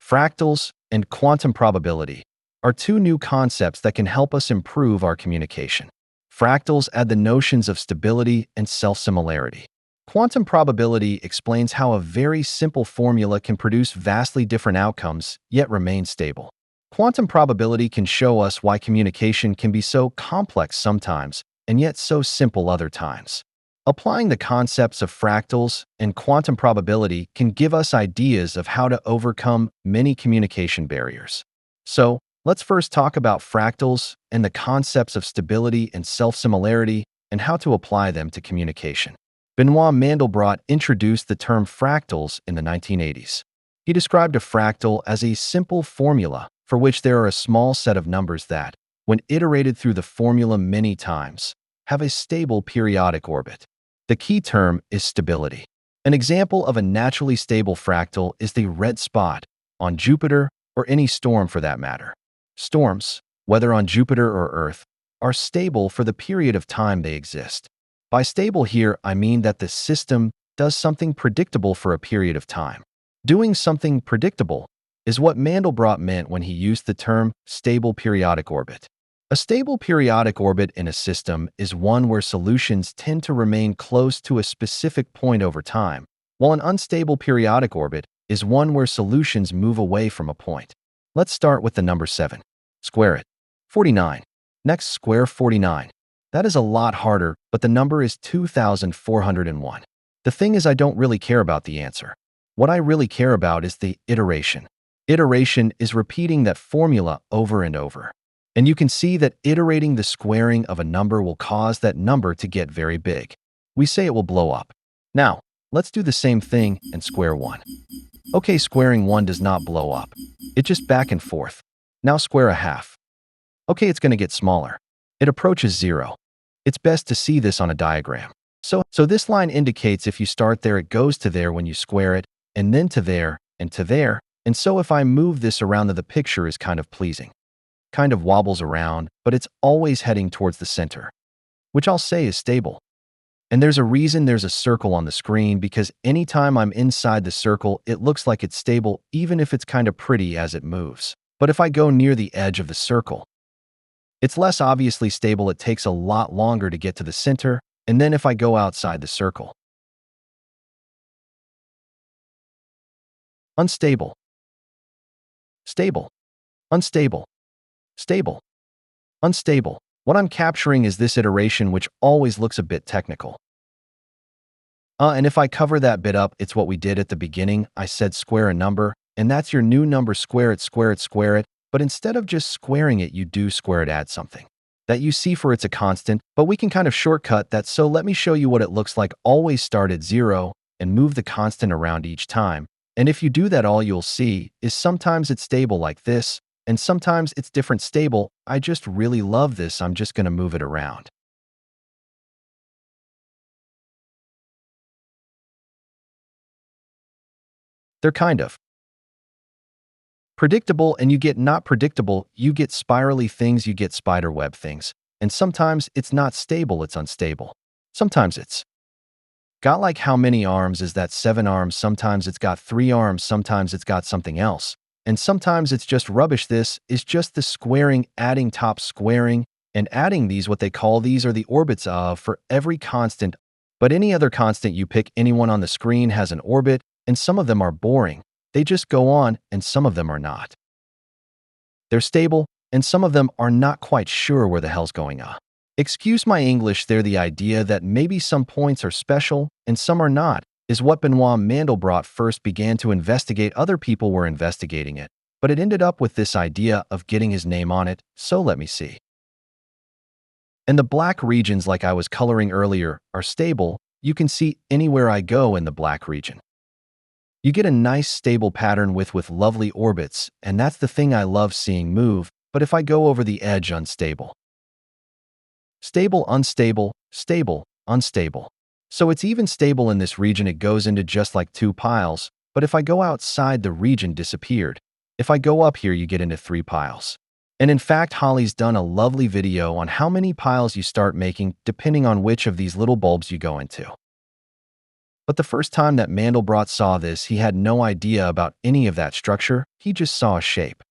Fractals and quantum probability are two new concepts that can help us improve our communication. Fractals add the notions of stability and self-similarity. Quantum probability explains how a very simple formula can produce vastly different outcomes, yet remain stable. Quantum probability can show us why communication can be so complex sometimes, and yet so simple other times. Applying the concepts of fractals and quantum probability can give us ideas of how to overcome many communication barriers. So, let's first talk about fractals and the concepts of stability and self-similarity and how to apply them to communication. Benoit Mandelbrot introduced the term fractals in the 1980s. He described a fractal as a simple formula for which there are a small set of numbers that, when iterated through the formula many times, have a stable periodic orbit. The key term is stability. An example of a naturally stable fractal is the red spot on Jupiter or any storm for that matter. Storms, whether on Jupiter or Earth, are stable for the period of time they exist. By stable here, I mean that the system does something predictable for a period of time. Doing something predictable is what Mandelbrot meant when he used the term stable periodic orbit. A stable periodic orbit in a system is one where solutions tend to remain close to a specific point over time, while an unstable periodic orbit is one where solutions move away from a point. Let's start with the number 7. Square it. 49. Next, square 49. That is a lot harder, but the number is 2,401. The thing is, I don't really care about the answer. What I really care about is the iteration. Iteration is repeating that formula over and over. And you can see that iterating the squaring of a number will cause that number to get very big. We say it will blow up. Now, let's do the same thing and square 1. Okay, squaring 1 does not blow up. It just back and forth. Now square a half. Okay, it's going to get smaller. It approaches 0. It's best to see this on a diagram. So this line indicates if you start there, it goes to there when you square it, and then to there, and to there. And so if I move this around, the picture is kind of pleasing. Kind of wobbles around, but it's always heading towards the center, which I'll say is stable. And there's a reason there's a circle on the screen, because anytime I'm inside the circle, it looks like it's stable, even if it's kind of pretty as it moves. But if I go near the edge of the circle, it's less obviously stable. It takes a lot longer to get to the center, and then if I go outside the circle, unstable, stable, unstable, stable, unstable. What I'm capturing is this iteration, which always looks a bit technical. And if I cover that bit up, it's what we did at the beginning. I said square a number, and that's your new number. Square it, square it, square it. But instead of just squaring it, you do square it, add something that you see for it's a constant, but we can kind of shortcut that. So let me show you what it looks like. Always start at 0 and move the constant around each time. And if you do that, all you'll see is sometimes it's stable like this, and sometimes it's different stable. I just really love this. I'm just going to move it around. They're kind of predictable, and you get not predictable, you get spirally things, you get spider web things. And sometimes it's not stable, it's unstable. Sometimes it's got like how many arms is that? 7 arms. Sometimes it's got 3 arms. Sometimes it's got something else. And sometimes it's just rubbish. This is just the squaring, adding top squaring, and adding these. What they call these are the orbits of for every constant. But any other constant you pick, anyone on the screen has an orbit, and some of them are boring. They just go on, and some of them are not. They're stable, and some of them are not quite sure where the hell's going on. Excuse my English there. The idea that maybe some points are special and some are not is what Benoit Mandelbrot first began to investigate. Other people were investigating it, but it ended up with this idea of getting his name on it. So let me see. And the black regions, like I was coloring earlier, are stable. You can see anywhere I go in the black region, you get a nice stable pattern with lovely orbits, and that's the thing I love seeing move. But if I go over the edge, unstable, stable, unstable, stable, unstable. So it's even stable in this region. It goes into just like 2 piles. But if I go outside, the region disappeared. If I go up here, you get into 3 piles. And in fact, Holly's done a lovely video on how many piles you start making depending on which of these little bulbs you go into. But the first time that Mandelbrot saw this, he had no idea about any of that structure. He just saw a shape.